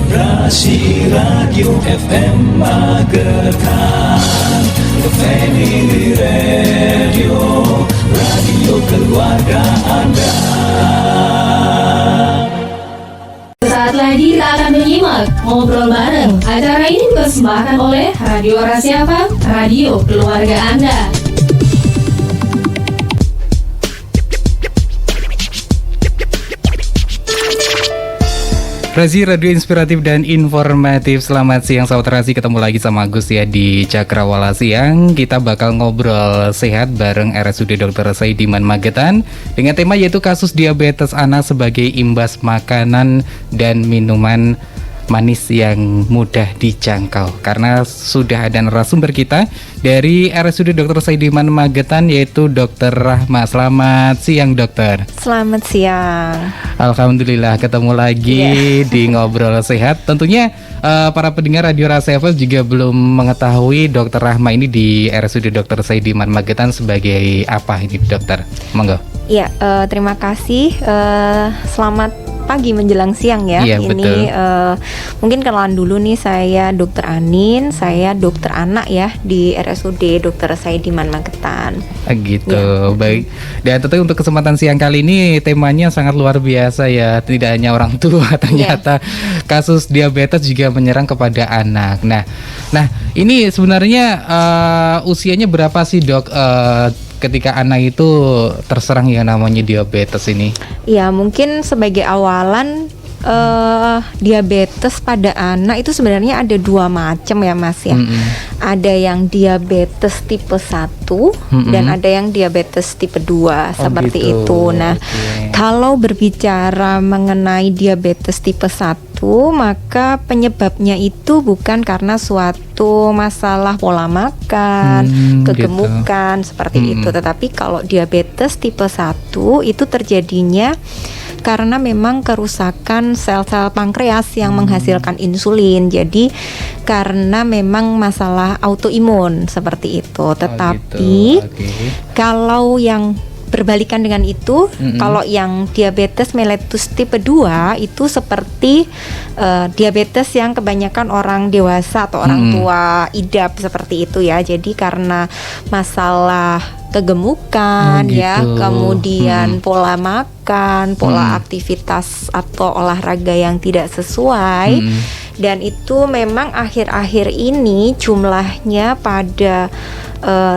Rasi Radio FM Magetan, Family Radio, radio keluarga Anda. Saat lagi kita akan menyimak ngobrol bareng. Acara ini dipersembahkan oleh Radio Rasi FM, radio keluarga Anda. Rasi Radio Inspiratif dan Informatif. Selamat siang Sahabat Rasi, ketemu lagi sama Agus ya di Cakrawala Siang. Kita bakal ngobrol sehat bareng RSUD Dr. Saidiman Magetan dengan tema yaitu kasus diabetes anak sebagai imbas makanan dan minuman manis yang mudah dijangkau. Karena sudah ada narasumber kita dari RSUD Dr. Saidiman Magetan yaitu Dr. Rahma. Selamat siang dokter. Selamat siang. Alhamdulillah ketemu lagi di Ngobrol Sehat. Tentunya para pendengar Radio Rasi FM juga belum mengetahui Dr. Rahma ini di RSUD Dr. Saidiman Magetan sebagai apa ini dokter? Monggo. Ya, terima kasih. Selamat pagi menjelang siang ya. Iya, ini mungkin kenalan dulu nih, saya Dr. Anin, saya dokter anak ya di RSUD Dr. Saidiman Magetan. Gitu, ya. Baik. Dan tentu untuk kesempatan siang kali ini temanya sangat luar biasa ya. Tidak hanya orang tua, ternyata kasus diabetes juga menyerang kepada anak. Nah ini sebenarnya usianya berapa sih dok? Ketika anak itu terserang yang namanya diabetes ini? Ya mungkin sebagai awalan diabetes pada anak itu sebenarnya ada dua macam ya Mas ya. Ada yang diabetes tipe 1 dan ada yang diabetes tipe 2 seperti gitu. Itu. Nah, kalau berbicara mengenai diabetes tipe 1, maka penyebabnya itu bukan karena suatu masalah pola makan, kegemukan seperti itu. Tetapi kalau diabetes tipe 1 itu terjadinya karena memang kerusakan sel-sel pankreas yang menghasilkan insulin. Jadi karena memang masalah autoimun seperti itu. Tetapi kalau yang berbalikan dengan itu, kalau yang diabetes mellitus tipe 2 itu seperti diabetes yang kebanyakan orang dewasa atau orang tua idap seperti itu ya. Jadi karena masalah kegemukan ya, kemudian pola makan, pola aktivitas atau olahraga yang tidak sesuai, dan itu memang akhir-akhir ini jumlahnya pada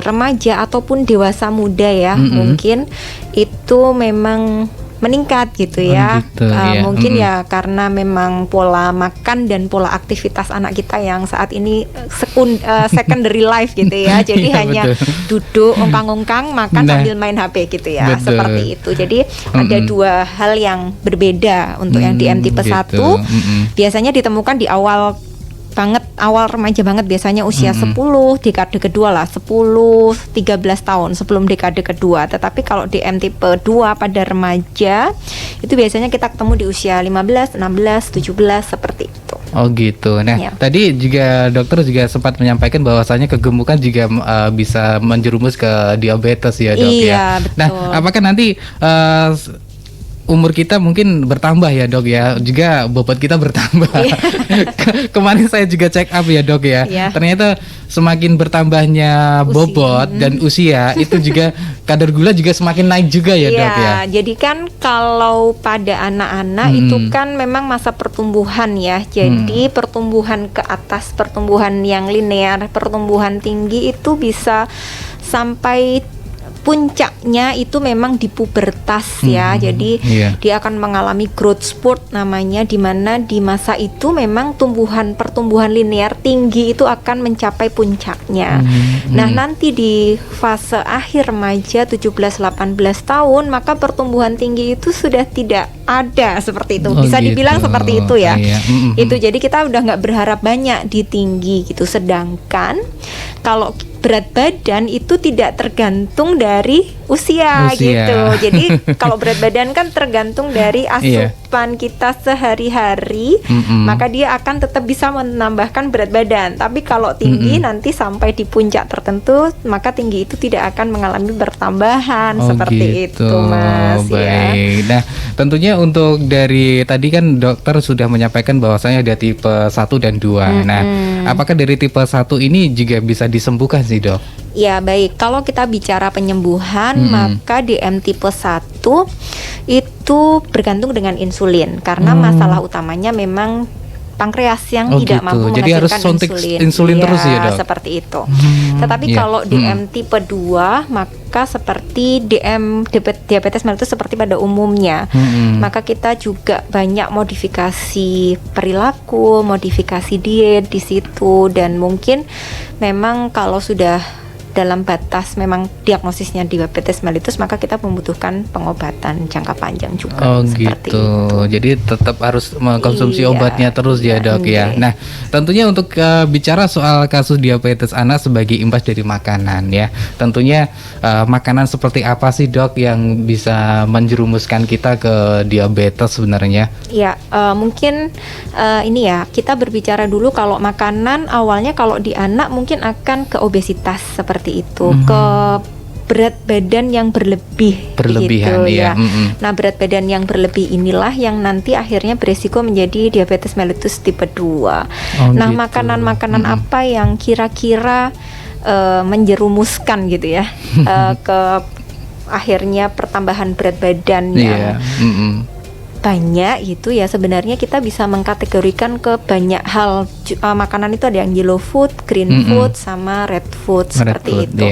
remaja ataupun dewasa muda ya, mungkin itu memang meningkat gitu ya. Mungkin ya karena memang pola makan dan pola aktivitas anak kita yang saat ini secondary life gitu ya. Jadi hanya duduk ongkang-ongkang, makan sambil main HP gitu ya. Seperti itu. Jadi ada dua hal yang berbeda untuk yang DM tipe 1. Biasanya ditemukan di awal remaja banget, biasanya usia 10 dekade kedua lah, 10-13 tahun sebelum dekade kedua. Tetapi kalau DM tipe 2 pada remaja itu biasanya kita ketemu di usia 15, 16, 17 seperti itu. Oh gitu. Nah, tadi juga dokter juga sempat menyampaikan bahwasanya kegemukan juga bisa menjerumus ke diabetes ya dok ya. Betul. Nah, apakah nanti umur kita mungkin bertambah ya dok ya, juga bobot kita bertambah. Kemarin saya juga check up ya dok ya, ternyata semakin bertambahnya bobot dan usia itu juga kadar gula juga semakin naik juga ya dok ya. Jadi kan kalau pada anak-anak itu kan memang masa pertumbuhan ya. Jadi pertumbuhan ke atas, pertumbuhan yang linear, pertumbuhan tinggi itu bisa sampai puncaknya itu memang di pubertas ya. Jadi dia akan mengalami growth spurt namanya, di mana di masa itu memang pertumbuhan linear tinggi itu akan mencapai puncaknya. Nah, nanti di fase akhir remaja 17-18 tahun maka pertumbuhan tinggi itu sudah tidak ada seperti itu. Bisa dibilang seperti itu ya. Itu jadi kita udah nggak berharap banyak di tinggi gitu. Sedangkan kalau berat badan itu tidak tergantung dari usia gitu. Jadi kalau berat badan kan tergantung dari asupan kita sehari-hari, maka dia akan tetap bisa menambahkan berat badan. Tapi kalau tinggi nanti sampai di puncak tertentu, maka tinggi itu tidak akan mengalami pertambahan seperti gitu. itu, Mas. Baik. Nah, tentunya untuk dari tadi kan dokter sudah menyampaikan bahwasanya ada tipe 1 dan 2. Nah, apakah dari tipe 1 ini juga bisa disembuhkan sih, Dok? Ya, baik. Kalau kita bicara penyembuhan, maka DM tipe 1 itu bergantung dengan insulin karena masalah utamanya memang pankreas yang tidak mampu Jadi harus menghasilkan suntik insulin terus ya, Dok? Seperti itu. Tetapi kalau DM tipe 2, maka seperti DM diabetes mellitus seperti pada umumnya, maka kita juga banyak modifikasi perilaku, modifikasi diet di situ, dan mungkin memang kalau sudah dalam batas memang diagnosisnya diabetes mellitus, maka kita membutuhkan pengobatan jangka panjang juga. Seperti itu. Jadi tetap harus mengkonsumsi obatnya terus ya, Dok ya. Nah, tentunya untuk bicara soal kasus diabetes anak sebagai imbas dari makanan ya. Tentunya makanan seperti apa sih, Dok, yang bisa menjerumuskan kita ke diabetes sebenarnya? Ya, mungkin ini ya, kita berbicara dulu kalau makanan awalnya kalau di anak mungkin akan ke obesitas seperti itu, ke berat badan yang berlebihan gitu, ya. Nah, berat badan yang berlebih inilah yang nanti akhirnya beresiko menjadi diabetes mellitus tipe 2. Nah, gitu. Makanan-makanan apa yang kira-kira menjerumuskan gitu ya ke akhirnya pertambahan berat badan yang banyak gitu ya. Sebenarnya kita bisa mengkategorikan ke banyak hal. Makanan itu ada yang yellow food, green food, sama red food seperti itu.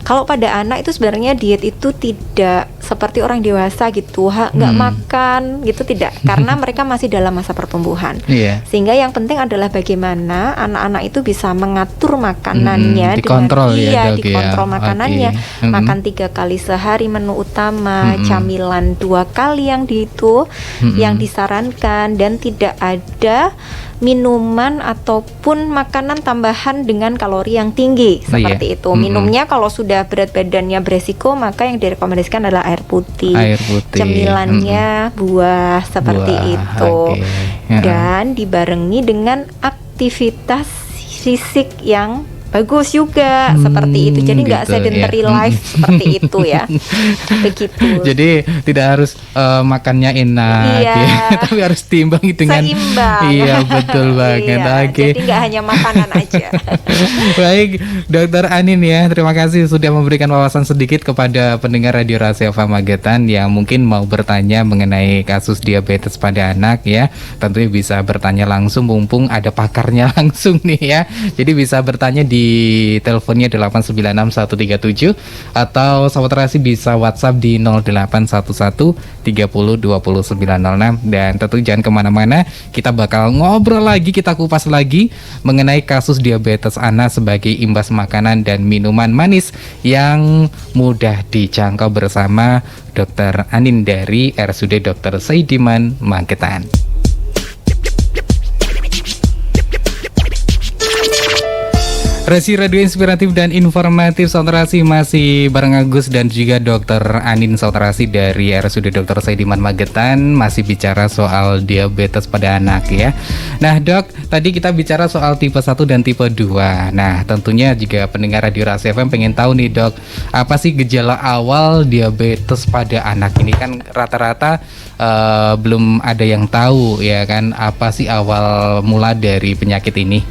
Kalau pada anak itu sebenarnya diet itu tidak seperti orang dewasa gitu, nggak makan gitu, tidak, karena mereka masih dalam masa pertumbuhan. Sehingga yang penting adalah bagaimana anak-anak itu bisa mengatur makanannya, dikontrol dikontrol makanannya, makan 3 kali sehari menu utama, camilan 2 kali yang yang disarankan, dan tidak ada minuman ataupun makanan tambahan dengan kalori yang tinggi seperti itu. Minumnya kalau sudah berat badannya beresiko, maka yang direkomendasikan adalah air putih. Cemilannya buah seperti itu. Dan dibarengi dengan aktivitas fisik yang bagus juga seperti itu. Jadi nggak gitu, sedentary life seperti itu ya. Begitu. Jadi tidak harus makannya enak, tapi harus diimbangi dengan seimbang. Iya, betul banget. Jadi nggak hanya makanan aja. Baik, Dokter Anin ya, terima kasih sudah memberikan wawasan sedikit kepada pendengar Radio Rahasia Magetan yang mungkin mau bertanya mengenai kasus diabetes pada anak ya. Tentunya bisa bertanya langsung, mumpung ada pakarnya langsung nih ya. Jadi bisa bertanya di teleponnya 896-137 atau Sahabat Terasi bisa WhatsApp di 0811 30 20 906. Dan tentu jangan kemana-mana, kita bakal ngobrol lagi, kita kupas lagi mengenai kasus diabetes anak sebagai imbas makanan dan minuman manis yang mudah dijangkau bersama Dr. Anin dari RSUD Dr. Saidiman Magetan. Resi Radio Inspiratif dan Informatif Sauterasi masih bareng Agus dan juga Dr. Anin Sauterasi dari RSUD Dr. Saidiman Magetan, masih bicara soal diabetes pada anak ya. Nah, Dok, tadi kita bicara soal tipe 1 dan tipe 2. Nah, tentunya juga pendengar Radio Rahasia FM pengen tahu nih, Dok, apa sih gejala awal diabetes pada anak ini? Kan rata-rata belum ada yang tahu ya kan, apa sih awal mula dari penyakit ini?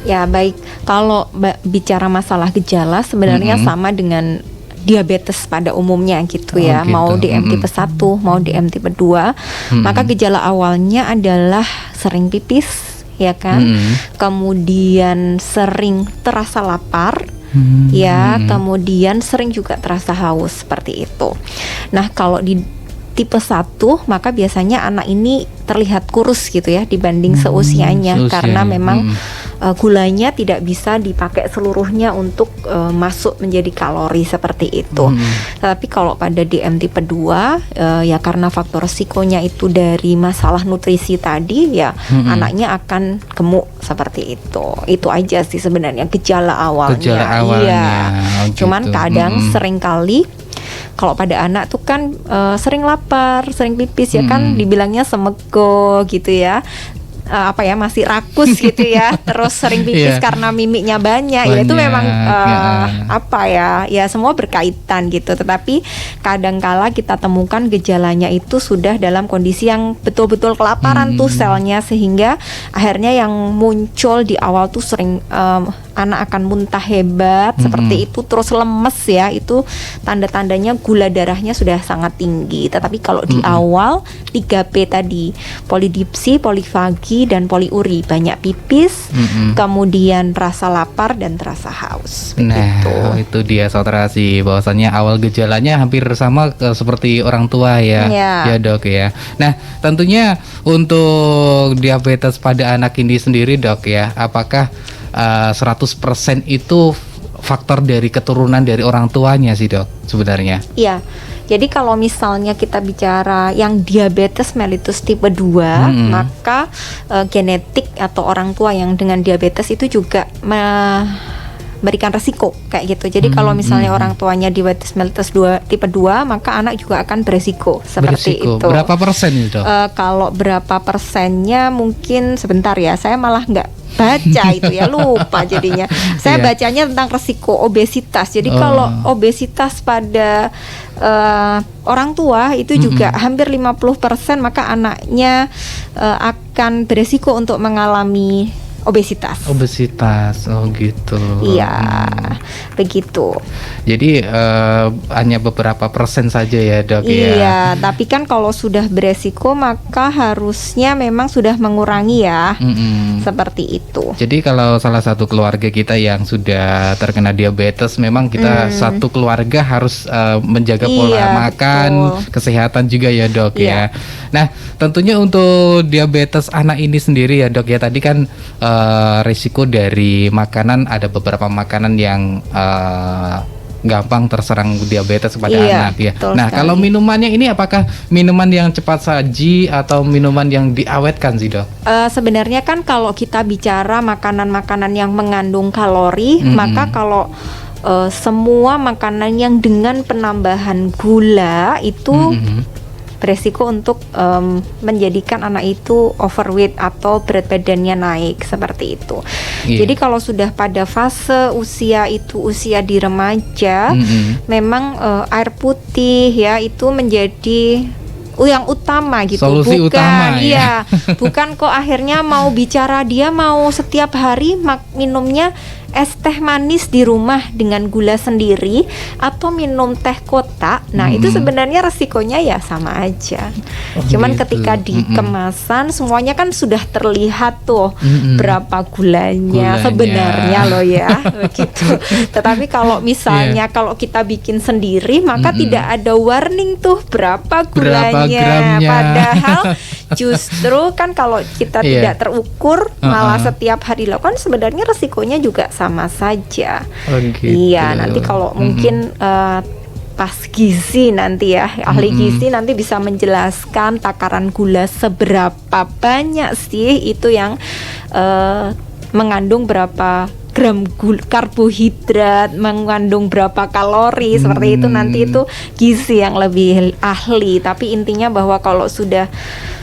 Ya, baik. Kalau bicara masalah gejala sebenarnya sama dengan diabetes pada umumnya gitu ya. Mau DM tipe 1, mau DM tipe 2, maka gejala awalnya adalah sering pipis ya kan. Kemudian sering terasa lapar. Ya, kemudian sering juga terasa haus seperti itu. Nah, kalau di tipe 1 maka biasanya anak ini terlihat kurus gitu ya dibanding seusianya karena memang gulanya tidak bisa dipakai seluruhnya untuk masuk menjadi kalori seperti itu. Tapi kalau pada DM tipe 2 ya karena faktor resikonya itu dari masalah nutrisi tadi ya anaknya akan gemuk seperti itu. Itu aja sih sebenarnya gejala awalnya. Iya. Cuman kadang seringkali Kalau pada anak tuh kan sering lapar, sering pipis ya kan, dibilangnya semego gitu ya. Masih rakus gitu ya, terus sering pipis karena mimiknya banyak. Ya itu memang ya semua berkaitan gitu. Tetapi kadangkala kita temukan gejalanya itu sudah dalam kondisi yang betul-betul kelaparan tuh selnya, sehingga akhirnya yang muncul di awal tuh sering anak akan muntah hebat seperti itu, terus lemes ya, itu tanda-tandanya gula darahnya sudah sangat tinggi. Tetapi kalau di awal 3P tadi, polidipsi, polifagi, dan poliuri, banyak pipis, kemudian rasa lapar dan rasa haus. Begitu. Nah, itu dia Saudara Rasi, bahwasannya awal gejalanya hampir sama seperti orang tua ya Dok ya. Nah, tentunya untuk diabetes pada anak ini sendiri Dok ya, apakah 100% itu faktor dari keturunan dari orang tuanya sih Dok sebenarnya? Iya. Jadi kalau misalnya kita bicara yang diabetes mellitus tipe 2, maka genetik atau orang tua yang dengan diabetes itu juga memberikan resiko kayak gitu. Jadi kalau misalnya orang tuanya diabetes mellitus tipe 2, maka anak juga akan beresiko seperti itu. Berapa persen itu? Kalau berapa persennya mungkin sebentar ya, saya malah nggak baca itu ya, lupa jadinya. Saya bacanya tentang resiko obesitas. Jadi kalau obesitas pada orang tua itu juga hampir 50%, maka anaknya akan beresiko untuk mengalami obesitas. Oh gitu. Iya, begitu. Jadi hanya beberapa persen saja ya Dok ya. Iya, tapi kan kalau sudah beresiko maka harusnya memang sudah mengurangi ya. Seperti itu. Jadi kalau salah satu keluarga kita yang sudah terkena diabetes, memang kita satu keluarga harus menjaga pola makan, kesehatan juga ya Dok ya. Nah, tentunya untuk diabetes anak ini sendiri ya Dok ya, tadi kan risiko dari makanan, ada beberapa makanan yang gampang terserang diabetes pada anak ya. Nah, kalau minumannya ini apakah minuman yang cepat saji atau minuman yang diawetkan sih Dok? Sebenarnya kan kalau kita bicara makanan-makanan yang mengandung kalori, maka kalau semua makanan yang dengan penambahan gula itu beresiko untuk menjadikan anak itu overweight atau berat badannya naik seperti itu. Jadi kalau sudah pada fase usia itu, usia di remaja, memang air putih ya itu menjadi yang utama gitu. Solusi utama ya. Bukan kok akhirnya mau bicara dia mau setiap hari minumnya es teh manis di rumah dengan gula sendiri atau minum teh kotak. Nah, itu sebenarnya resikonya ya sama aja. Cuman ketika di kemasan semuanya kan sudah terlihat tuh berapa gulanya sebenarnya loh ya, begitu. Tetapi kalau misalnya kalau kita bikin sendiri maka tidak ada warning tuh berapa gulanya. Padahal justru kan kalau kita tidak terukur malah setiap hari lakukan, sebenarnya resikonya juga sama saja. Gitu. Iya, nanti kalau mungkin pas gizi nanti ya, ahli gizi nanti bisa menjelaskan takaran gula seberapa banyak sih itu yang mengandung berapa gram karbohidrat, mengandung berapa kalori, seperti itu. Nanti itu gizi yang lebih ahli. Tapi intinya bahwa kalau sudah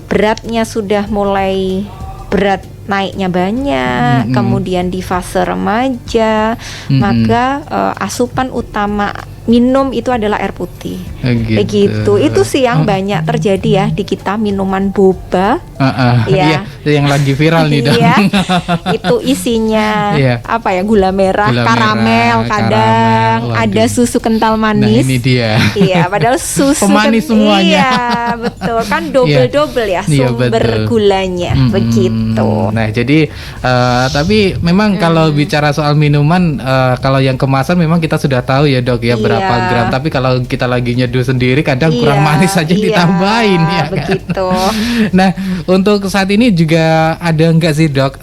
beratnya sudah mulai berat naiknya banyak, kemudian di fase remaja, maka asupan utama minum itu adalah air putih. Begitu. Itu sih yang banyak terjadi ya di kita, minuman boba. Iya, yang lagi viral nih Dok. Iya. Itu isinya apa ya? Gula merah, karamel, kadang ada susu kental manis. Nah, ini dia. Iya, padahal susu pemanis semuanya. Iya, betul. Kan double ya sumber gulanya. Begitu. Nah, jadi tapi memang kalau bicara soal minuman, kalau yang kemasan memang kita sudah tahu ya Dok ya berapa gram. Tapi kalau kita lagi nyeduh sendiri kadang kurang manis saja ditambahin ya. Begitu. Nah, untuk saat ini juga ada nggak sih Dok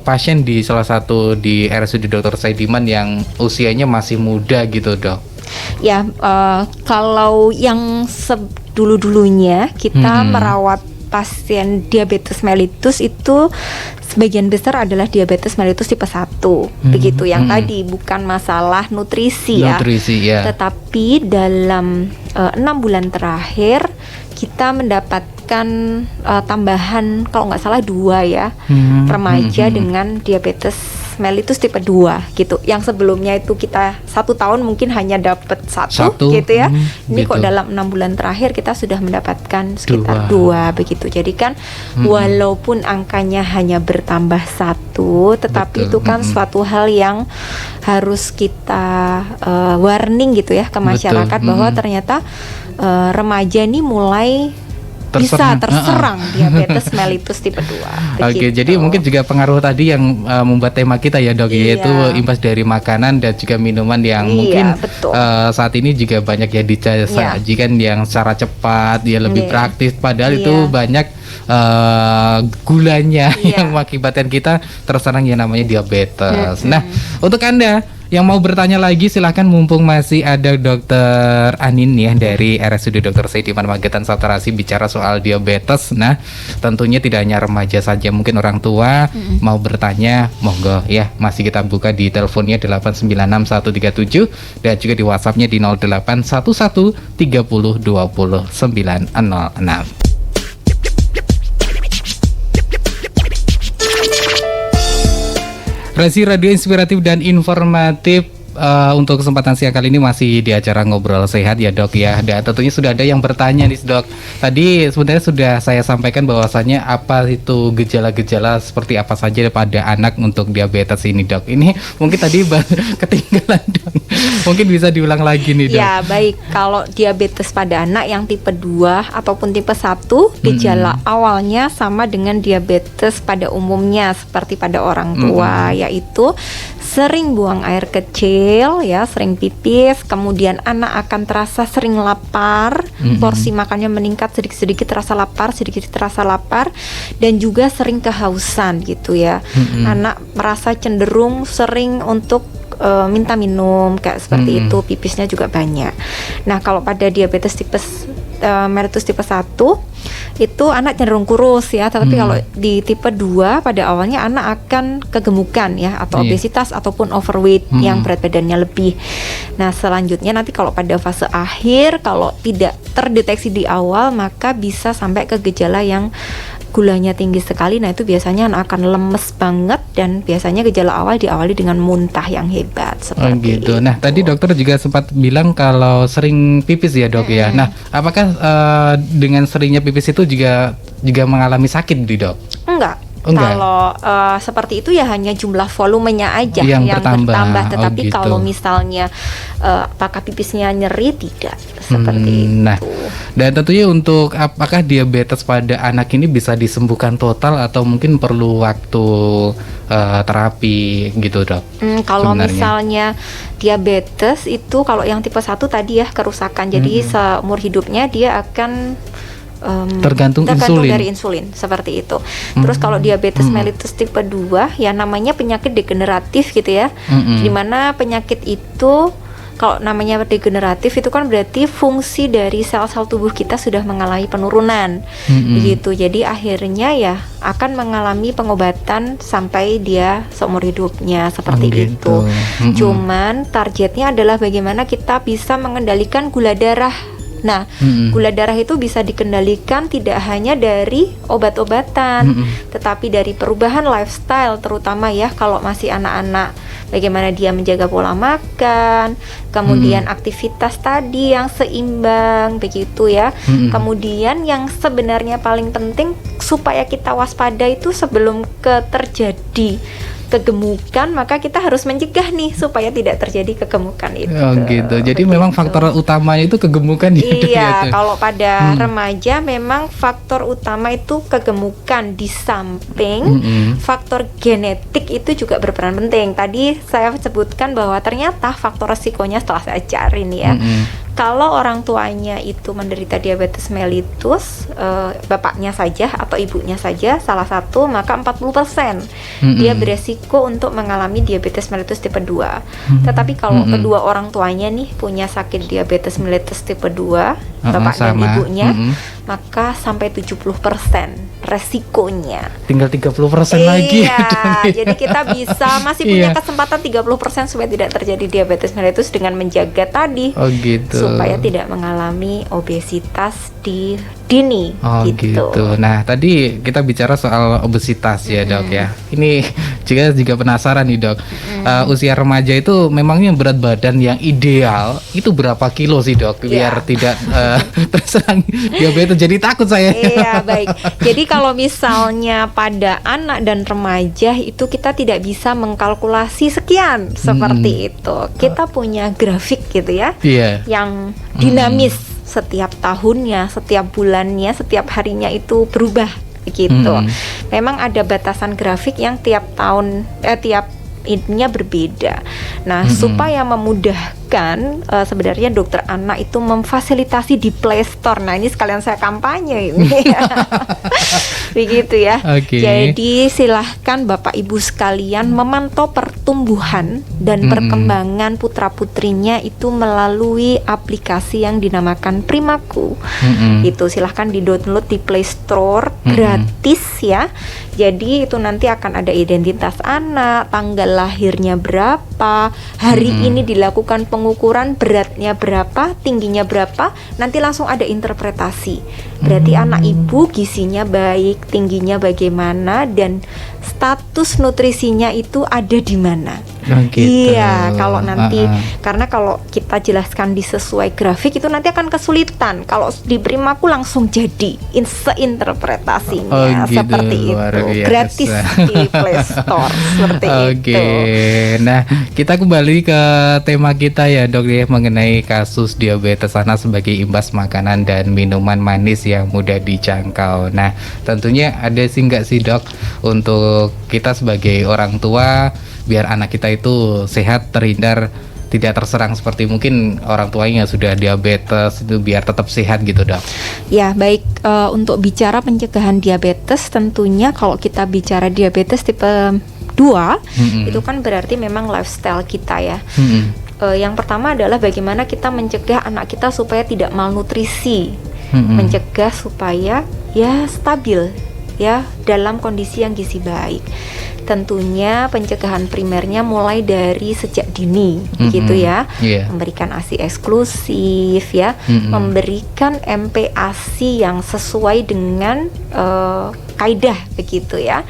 pasien di salah satu di RSUD Dr. Saidiman yang usianya masih muda gitu Dok? Ya, kalau yang dulu-dulunya kita merawat pasien diabetes mellitus itu sebagian besar adalah diabetes mellitus tipe 1. Begitu yang tadi bukan masalah nutrisi ya. Tetapi dalam 6 bulan terakhir kita mendapatkan tambahan kalau nggak salah 2 ya remaja dengan diabetes mellitus tipe 2 gitu. Yang sebelumnya itu kita 1 tahun mungkin hanya dapat satu gitu ya. Ini gitu. kok dalam 6 bulan terakhir kita sudah mendapatkan sekitar 2 begitu. Jadi kan walaupun angkanya hanya bertambah 1, tetapi itu kan suatu hal yang harus kita warning gitu ya ke masyarakat bahwa ternyata remaja ini mulai bisa terserang diabetes mellitus tipe 2. Oke, jadi mungkin juga pengaruh tadi yang membuat tema kita ya dok, yaitu imbas dari makanan dan juga minuman yang mungkin saat ini juga banyak ya disajikan yang secara cepat, dia lebih praktis, padahal itu banyak gulanya yang mengakibatkan kita terserang yang namanya diabetes. Nah, untuk Anda yang mau bertanya lagi silahkan, mumpung masih ada Dokter Anin ya dari RSUD Dr. Saidiman Magetan Satrasi bicara soal diabetes. Nah, tentunya tidak hanya remaja saja, mungkin orang tua mau bertanya, monggo ya, masih kita buka di teleponnya 8961137 dan juga di WhatsAppnya di 0811 30 20 906. Resi Radio Inspiratif dan Informatif untuk kesempatan siang kali ini masih di acara Ngobrol Sehat ya dok ya. Dan tentunya sudah ada yang bertanya nih dok. Tadi sebenarnya sudah saya sampaikan bahwasannya apa itu gejala-gejala seperti apa saja pada anak untuk diabetes ini dok. Ini mungkin tadi ketinggalan dok. Mungkin bisa diulang lagi nih dok. Ya baik, kalau diabetes pada anak yang tipe 2 ataupun tipe 1, gejala awalnya sama dengan diabetes pada umumnya seperti pada orang tua, yaitu sering buang air kecil ya, sering pipis, kemudian anak akan terasa sering lapar, porsi makannya meningkat, sedikit-sedikit terasa lapar, sedikit-sedikit terasa lapar, dan juga sering kehausan gitu ya. Anak merasa cenderung sering untuk minta minum kayak seperti itu, pipisnya juga banyak. Nah, kalau pada diabetes mellitus tipe 1 itu anak cenderung kurus ya, tetapi kalau di tipe 2 pada awalnya anak akan kegemukan ya, atau obesitas ataupun overweight yang berat badannya lebih. Nah, selanjutnya nanti kalau pada fase akhir, kalau tidak terdeteksi di awal, maka bisa sampai ke gejala yang gulanya tinggi sekali. Nah, itu biasanya anak akan lemes banget, dan biasanya gejala awal diawali dengan muntah yang hebat seperti gitu. itu. Nah, tadi dokter juga sempat bilang kalau sering pipis ya dok ya. Nah, apakah dengan seringnya pipis itu juga mengalami sakit di dok? Enggak. Kalau seperti itu ya hanya jumlah volumenya aja yang bertambah. Tetapi gitu. Kalau misalnya apakah pipisnya nyeri, tidak seperti itu. Nah, dan tentunya untuk apakah diabetes pada anak ini bisa disembuhkan total atau mungkin perlu waktu terapi gitu dok? Kalau misalnya diabetes itu, kalau yang tipe 1 tadi ya kerusakan, jadi seumur hidupnya dia akan tergantung dari insulin seperti itu. Terus kalau diabetes mellitus tipe 2 ya namanya penyakit degeneratif gitu ya. Dimana penyakit itu kalau namanya degeneratif itu kan berarti fungsi dari sel-sel tubuh kita sudah mengalami penurunan begitu. Jadi akhirnya ya akan mengalami pengobatan sampai dia seumur hidupnya seperti itu. Cuman targetnya adalah bagaimana kita bisa mengendalikan gula darah. Nah, gula darah itu bisa dikendalikan tidak hanya dari obat-obatan, tetapi dari perubahan lifestyle, terutama ya kalau masih anak-anak, bagaimana dia menjaga pola makan, kemudian aktivitas tadi yang seimbang, begitu ya. Kemudian yang sebenarnya paling penting supaya kita waspada itu sebelum terjadi kegemukan, maka kita harus mencegah nih supaya tidak terjadi kegemukan itu. Oh gitu. Jadi memang faktor utamanya itu kegemukan ya. Iya, kalau pada remaja memang faktor utama itu kegemukan, di samping faktor genetik itu juga berperan penting. Tadi saya sebutkan bahwa ternyata faktor resikonya setelah saya cari nih ya. Kalau orang tuanya itu menderita diabetes mellitus, bapaknya saja atau ibunya saja salah satu, maka 40% dia beresiko untuk mengalami diabetes mellitus tipe 2. Tetapi kalau kedua orang tuanya nih punya sakit diabetes mellitus tipe 2, bapak dan ibunya, maka sampai 70% resikonya. Tinggal 30% lagi. Iya, jadi kita masih punya Iya. kesempatan 30% supaya tidak terjadi diabetes mellitus dengan menjaga tadi. Oh gitu. Supaya tidak mengalami obesitas di dini. Oh gitu. Nah tadi kita bicara soal obesitas ya dok ya. Ini juga penasaran nih dok. Usia remaja itu memangnya berat badan yang ideal itu berapa kilo sih dok? Biar tidak terserang diabetes. Jadi takut saya. Iya baik. Jadi kalau misalnya pada anak dan remaja itu kita tidak bisa mengkalkulasi sekian seperti itu. Kita punya grafik gitu ya. Iya. Yang dinamis. Setiap tahunnya, setiap bulannya, setiap harinya itu berubah begitu. Memang ada batasan grafik yang tiap tahun tiap ininya berbeda. Nah, supaya memudahkan sebenarnya dokter anak itu memfasilitasi di Play Store. Nah, ini sekalian saya kampanye ini. Begitu ya. Oke. Jadi silahkan Bapak Ibu sekalian memantau pertumbuhan dan perkembangan putra-putrinya itu melalui aplikasi yang dinamakan Primaku. Itu silahkan di-download di Play Store gratis ya. Jadi itu nanti akan ada identitas anak, tanggal lahirnya berapa, hari ini dilakukan pengukuran beratnya berapa, tingginya berapa, nanti langsung ada interpretasi. Berarti anak ibu gizinya baik, tingginya bagaimana, dan status nutrisinya itu ada di mana. Oh, gitu. Iya, kalau nanti karena kalau kita jelaskan di sesuai grafik itu nanti akan kesulitan. Kalau di Primaku langsung jadi seinterpretasinya seperti itu. Gratis di Play Store seperti itu. Nah, kita kembali ke tema kita ya dok ya, mengenai kasus diabetes anak sebagai imbas makanan dan minuman manis yang mudah dijangkau. Nah, tentunya ada sih nggak sih dok untuk kita sebagai orang tua biar anak kita itu sehat, terhindar tidak terserang seperti mungkin orang tuanya sudah diabetes, itu biar tetap sehat gitu dok. Ya baik, untuk bicara pencegahan diabetes tentunya kalau kita bicara diabetes tipe 2 itu kan berarti memang lifestyle kita ya. Yang pertama adalah bagaimana kita mencegah anak kita supaya tidak malnutrisi, mencegah supaya ya stabil ya dalam kondisi yang gizi baik. Tentunya pencegahan primernya mulai dari sejak dini, gitu ya, memberikan ASI eksklusif ya, memberikan MPASI yang sesuai dengan kaidah begitu ya.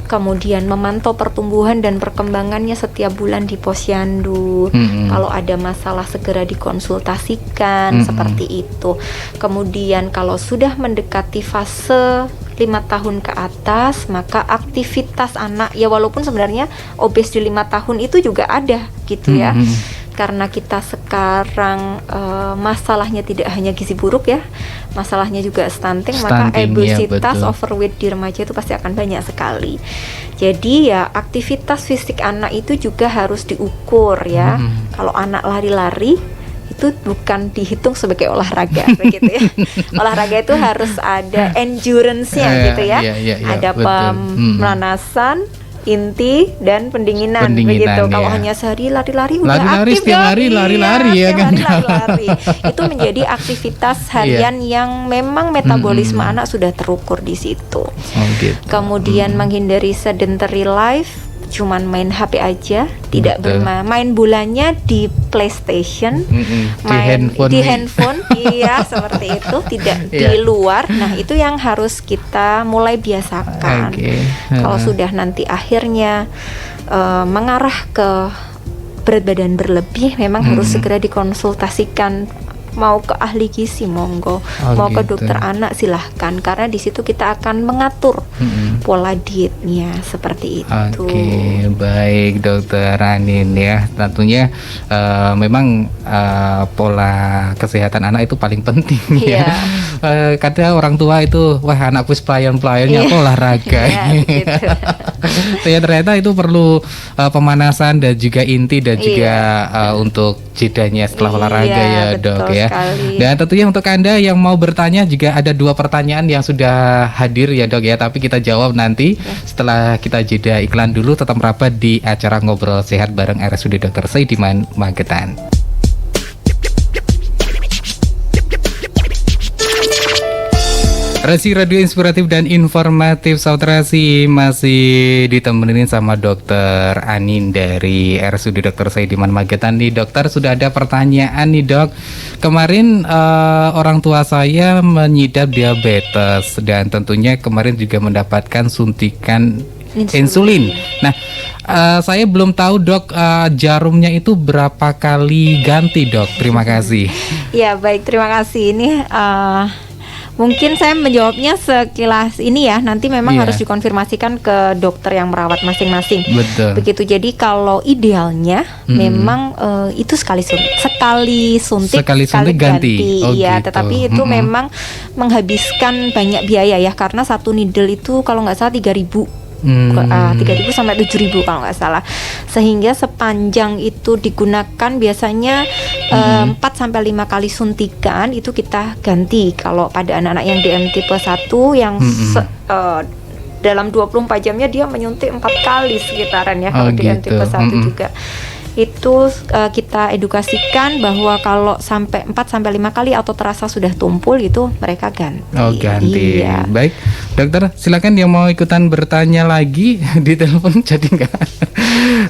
Kemudian memantau pertumbuhan dan perkembangannya setiap bulan di posyandu. Kalau ada masalah segera dikonsultasikan seperti itu. Kemudian kalau sudah mendekati fase 5 tahun ke atas, maka aktivitas anak ya walaupun sebenarnya obes di 5 tahun itu juga ada gitu ya. Karena kita sekarang masalahnya tidak hanya gizi buruk ya, masalahnya juga stunting maka obesitas, overweight di remaja itu pasti akan banyak sekali. Jadi ya aktivitas fisik anak itu juga harus diukur ya. Kalau anak lari-lari itu bukan dihitung sebagai olahraga begitu ya. Olahraga itu harus ada endurance-nya gitu ya. Ada pemanasan, inti dan pendinginan begitu. Kalau hanya sehari lari-lari udah aktif setiap hari lari-lari ya kan. Lari-lari. Itu menjadi aktivitas harian yang memang metabolisme anak sudah terukur di situ. Kemudian menghindari sedentary life, cuman main HP aja, tidak bermain bulannya di PlayStation, main di handphone, iya seperti itu, tidak di luar. Nah itu yang harus kita mulai biasakan. Kalau sudah nanti akhirnya mengarah ke berat badan berlebih, memang harus segera dikonsultasikan. Mau ke ahli gizi monggo, mau ke dokter anak silahkan, karena di situ kita akan mengatur pola dietnya seperti itu. Baik dokter Anin ya, tentunya memang pola kesehatan anak itu paling penting ya. Kadang orang tua itu wah anakku pelayan-pelayannya olahraga. Ya ternyata itu perlu pemanasan dan juga inti dan juga untuk jedanya setelah olahraga ya dok ya. Dan tentunya untuk Anda yang mau bertanya juga ada 2 pertanyaan yang sudah hadir ya dok ya, tapi kita jawab nanti setelah kita jeda iklan dulu. Tetap merapat di acara Ngobrol Sehat bareng RSUD Dr. Saidiman Magetan. Rasi Radio Inspiratif dan Informatif Saudara Rasi masih ditemenin sama Dokter Anin dari RSUD Dr. Saidiman Magetan nih. Dokter, sudah ada pertanyaan nih dok. Kemarin orang tua saya mengidap diabetes dan tentunya kemarin juga mendapatkan suntikan insulin. Nah, saya belum tahu dok, jarumnya itu berapa kali ganti dok? Terima kasih. Ya baik, terima kasih. Ini mungkin saya menjawabnya sekilas ini ya. Nanti memang harus dikonfirmasikan ke dokter yang merawat masing-masing. Betul. Begitu. Jadi kalau idealnya memang itu sekali suntik sekali ganti. Oh, gitu. Ya, tetapi itu memang menghabiskan banyak biaya ya, karena satu needle itu kalau nggak salah 3.000 sampai 7.000 kalau nggak salah. Sehingga sepanjang itu digunakan biasanya 4 sampai 5 kali suntikan itu kita ganti. Kalau pada anak-anak yang DM tipe 1 yang dalam 24 jamnya dia menyuntik 4 kali sekitaran ya. Kalau DM tipe 1 juga itu kita edukasikan bahwa kalau sampai 4 sampai 5 kali atau terasa sudah tumpul itu mereka ganti. Oh, ganti. Iya. Baik, dokter, silakan yang mau ikutan bertanya lagi di telepon jadi enggak.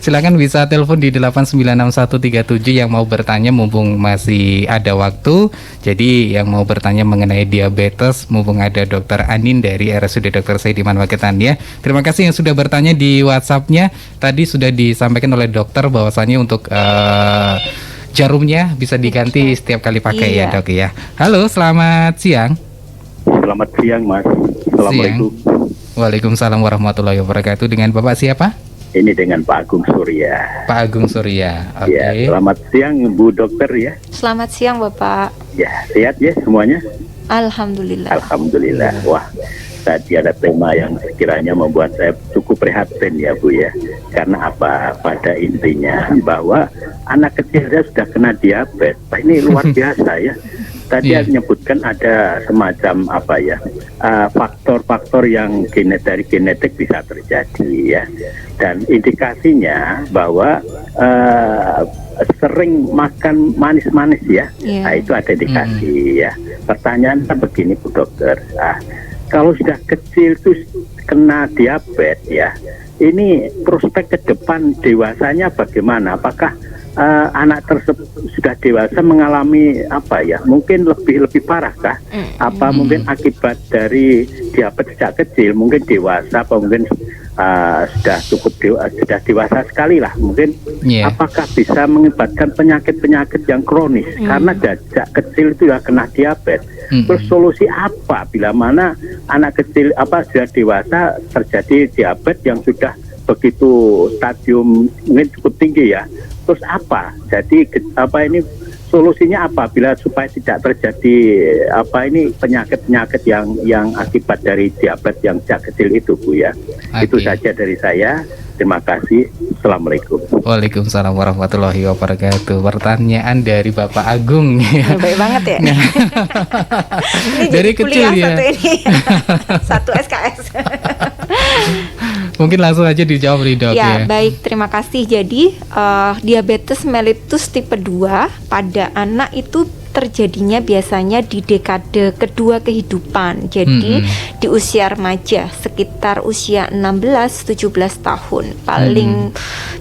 Silakan bisa telepon di 896137 yang mau bertanya mumpung masih ada waktu. Jadi yang mau bertanya mengenai diabetes mumpung ada Dokter Anin dari RSUD Dr. Saidiman Magetan ya. Terima kasih yang sudah bertanya di WhatsApp-nya. Tadi sudah disampaikan oleh dokter bahwasannya untuk jarumnya bisa diganti setiap kali pakai ya dok ya. Halo, selamat siang. Selamat siang Mas. Assalamualaikum. Waalaikumsalam warahmatullahi wabarakatuh. Dengan Bapak siapa? Ini dengan Pak Agung Surya. Pak Agung Surya. Oke. Ya, selamat siang Bu Dokter ya. Selamat siang Bapak. Ya, sehat ya semuanya? Alhamdulillah. Alhamdulillah. Wah, tadi ada tema yang sekiranya membuat saya cukup prihatin ya Bu ya. Karena apa? Pada intinya bahwa anak kecilnya sudah kena diabetes. Ini luar biasa ya. Tadi menyebutkan ada semacam apa ya, faktor-faktor yang dari genetik bisa terjadi ya. Dan indikasinya bahwa sering makan manis-manis ya. Nah, itu ada indikasi ya. Pertanyaannya begini Bu Dokter. Kalau sudah kecil itu kena diabetes ya, ini prospek ke depan dewasanya bagaimana? Apakah anak tersebut sudah dewasa mengalami apa ya? Mungkin lebih parah kah? Apa mungkin akibat dari diabetes sejak kecil? Mungkin dewasa, apa mungkin sudah cukup sudah dewasa sekali lah mungkin. Apakah bisa mengakibatkan penyakit-penyakit yang kronis karena sejak kecil itu ya kena diabetes? Terus solusi apa bila mana anak kecil sudah dewasa terjadi diabetes yang sudah begitu stadium mungkin cukup tinggi ya? Terus apa? Jadi ini solusinya apa bila supaya tidak terjadi penyakit-penyakit yang akibat dari diabetes yang sejak kecil itu Bu ya. Itu saja dari saya. Terima kasih. Assalamualaikum. Waalaikumsalam warahmatullahi wabarakatuh. Pertanyaan dari Bapak Agung ya. Baik banget ya. Ini dari kecil ya. Satu SKS. Mungkin langsung aja dijawab nih dok ya. Baik, terima kasih. Jadi diabetes mellitus tipe 2 pada anak itu terjadinya biasanya di dekade kedua kehidupan. Jadi di usia remaja sekitar usia 16-17 tahun.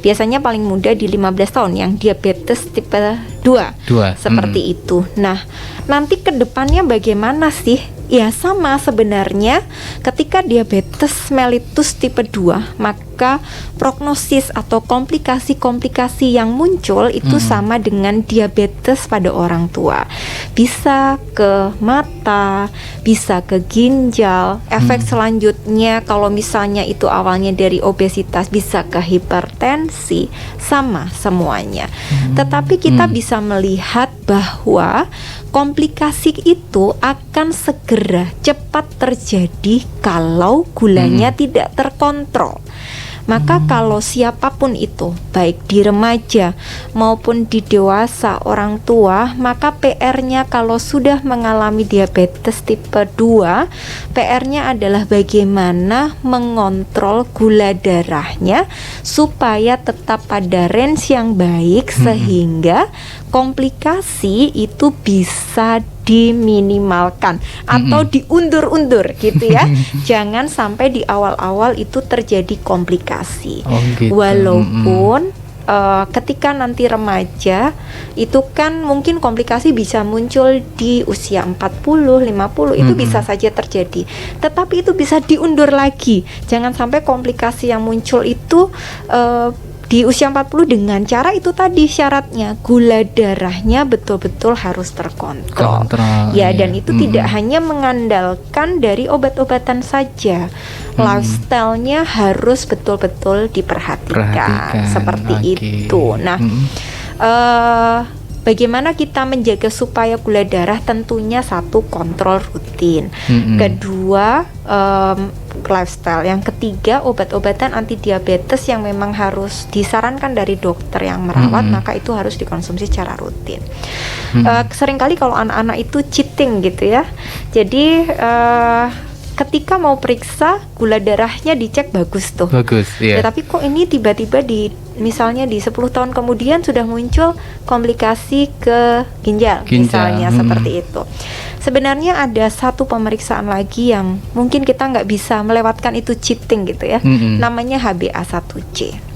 Biasanya paling muda di 15 tahun yang diabetes tipe 2. Seperti itu. Nah, nanti ke depannya bagaimana sih? Ya sama sebenarnya ketika diabetes mellitus tipe 2 maka prognosis atau komplikasi-komplikasi yang muncul itu sama dengan diabetes pada orang tua. Bisa ke mata, bisa ke ginjal. Efek selanjutnya kalau misalnya itu awalnya dari obesitas bisa ke hipertensi, sama semuanya. Tetapi kita bisa melihat bahwa komplikasi itu akan segera cepat terjadi kalau gulanya tidak terkontrol. Maka kalau siapapun itu, baik di remaja maupun di dewasa orang tua, maka PR-nya kalau sudah mengalami diabetes tipe 2, PR-nya adalah bagaimana mengontrol gula darahnya supaya tetap pada range yang baik sehingga komplikasi itu bisa diminimalkan atau diundur-undur gitu ya. Jangan sampai di awal-awal itu terjadi komplikasi. Gitu. Walaupun ketika nanti remaja itu kan mungkin komplikasi bisa muncul di usia 40, 50 itu bisa saja terjadi. Tetapi itu bisa diundur lagi. Jangan sampai komplikasi yang muncul itu di usia 40 dengan cara itu tadi syaratnya gula darahnya betul-betul harus terkontrol. Ya, dan itu tidak hanya mengandalkan dari obat-obatan saja. Lifestyle-nya harus betul-betul diperhatikan. Seperti itu. Nah, bagaimana kita menjaga supaya gula darah? Tentunya satu, kontrol rutin. Kedua, lifestyle. Yang ketiga, obat-obatan anti diabetes yang memang harus disarankan dari dokter yang merawat, maka itu harus dikonsumsi secara rutin. Seringkali kalau anak-anak itu cheating gitu ya. Jadi ketika mau periksa gula darahnya dicek bagus tuh. Ya, tapi kok ini tiba-tiba misalnya di 10 tahun kemudian sudah muncul komplikasi ke ginjal. Misalnya seperti itu. Sebenarnya ada satu pemeriksaan lagi yang mungkin kita nggak bisa melewatkan, itu cheating gitu ya. Namanya HbA1c.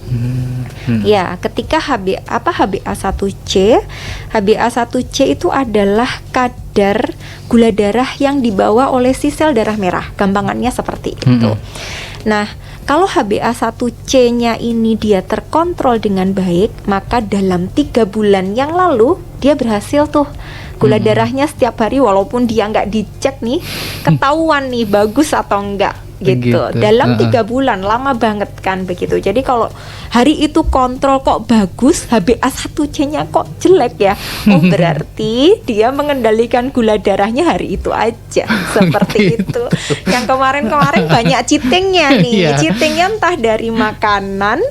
Ya, ketika HbA1c itu adalah kadar gula darah yang dibawa oleh si sel darah merah. Gampangannya seperti itu. Nah, kalau HbA1c-nya ini dia terkontrol dengan baik, maka dalam 3 bulan yang lalu dia berhasil tuh gula darahnya setiap hari, walaupun dia nggak dicek nih, ketahuan nih bagus atau enggak gitu. Dalam 3 bulan, lama banget kan begitu. Jadi kalau hari itu kontrol kok bagus, HbA1c-nya kok jelek ya, oh berarti dia mengendalikan gula darahnya hari itu aja. Seperti itu. Yang kemarin-kemarin banyak cheatingnya nih. Cheatingnya entah dari makanan,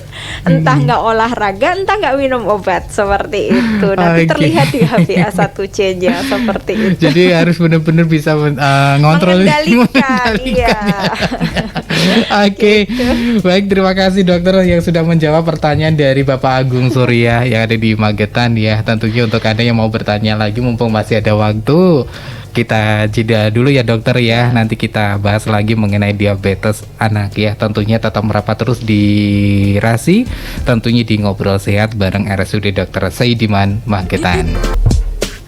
entah nggak olahraga, entah nggak minum obat. Seperti itu. Nanti terlihat di HbA1c-nya seperti itu. Jadi harus benar-benar bisa ngontrol, mengendalikan. Iya. Oke, baik, terima kasih dokter yang sudah menjawab pertanyaan dari Bapak Agung Surya yang ada di Magetan ya. Tentunya untuk Anda yang mau bertanya lagi, mumpung masih ada waktu, kita jeda dulu ya dokter ya. Nanti kita bahas lagi mengenai diabetes anak ya. Tentunya tetap merapat terus di Rasi, tentunya di Ngobrol Sehat bareng RSUD Dr. Saidiman Magetan.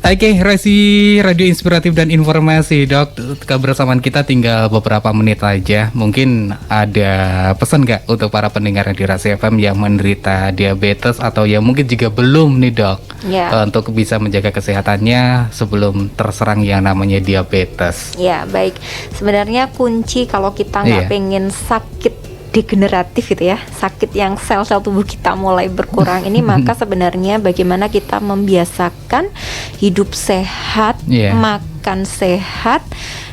Oke, Rasi Radio Inspiratif dan Informasi, Dok. Kebersamaan kita tinggal beberapa menit aja. Mungkin ada pesan nggak untuk para pendengar di Rasi FM yang menderita diabetes atau yang mungkin juga belum nih, Dok, untuk bisa menjaga kesehatannya sebelum terserang yang namanya diabetes? Ya, baik. Sebenarnya kunci kalau kita nggak pengen sakit degeneratif gitu ya, sakit yang sel-sel tubuh kita mulai berkurang ini, maka sebenarnya bagaimana kita membiasakan hidup sehat, makan sehat,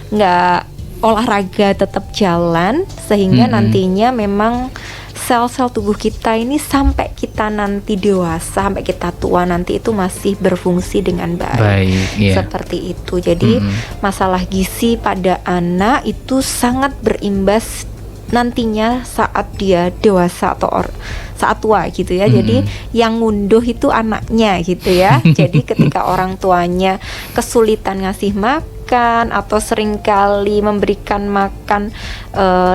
nggak olahraga tetap jalan, sehingga nantinya memang sel-sel tubuh kita ini sampai kita nanti dewasa, sampai kita tua nanti itu masih berfungsi dengan baik. Seperti itu. Jadi masalah gizi pada anak itu sangat berimbas nantinya saat dia dewasa atau saat tua gitu ya. Jadi yang ngunduh itu anaknya gitu ya. Jadi ketika orang tuanya kesulitan ngasih makan atau seringkali memberikan makan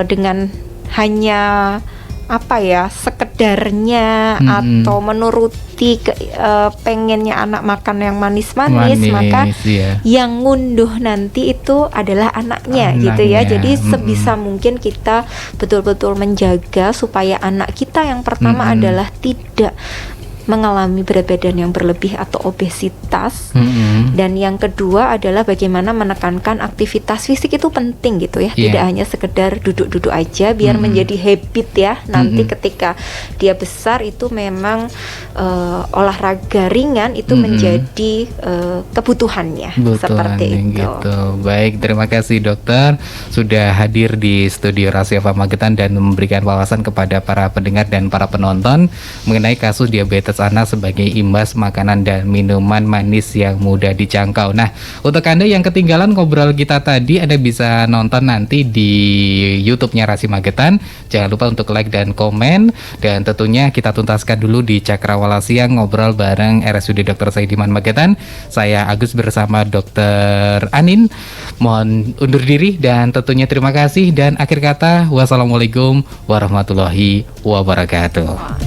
dengan hanya sekedarnya atau menuruti pengennya anak makan yang manis-manis, maka yang ngunduh nanti itu adalah anaknya gitu ya. Jadi sebisa mungkin kita betul-betul menjaga supaya anak kita yang pertama adalah tidak mengalami berat badan yang berlebih atau obesitas, dan yang kedua adalah bagaimana menekankan aktivitas fisik itu penting gitu ya. Tidak hanya sekedar duduk-duduk aja, biar menjadi habit ya. Nanti ketika dia besar itu memang olahraga ringan itu menjadi kebutuhannya. Seperti itu. Gitu. Baik, terima kasih dokter sudah hadir di studio Rasi FM Magetan dan memberikan wawasan kepada para pendengar dan para penonton mengenai kasus diabetes diabetes anak sebagai imbas makanan dan minuman manis yang mudah dijangkau. Nah, untuk Anda yang ketinggalan ngobrol kita tadi, Anda bisa nonton nanti di YouTube-nya Rasi Magetan. Jangan lupa untuk like dan komen. Dan tentunya kita tuntaskan dulu di Cakrawala Siang ngobrol bareng RSUD Dr. Saidiman Magetan. Saya Agus bersama Dr. Anin. Mohon undur diri dan tentunya terima kasih. Dan akhir kata, wassalamualaikum warahmatullahi wabarakatuh.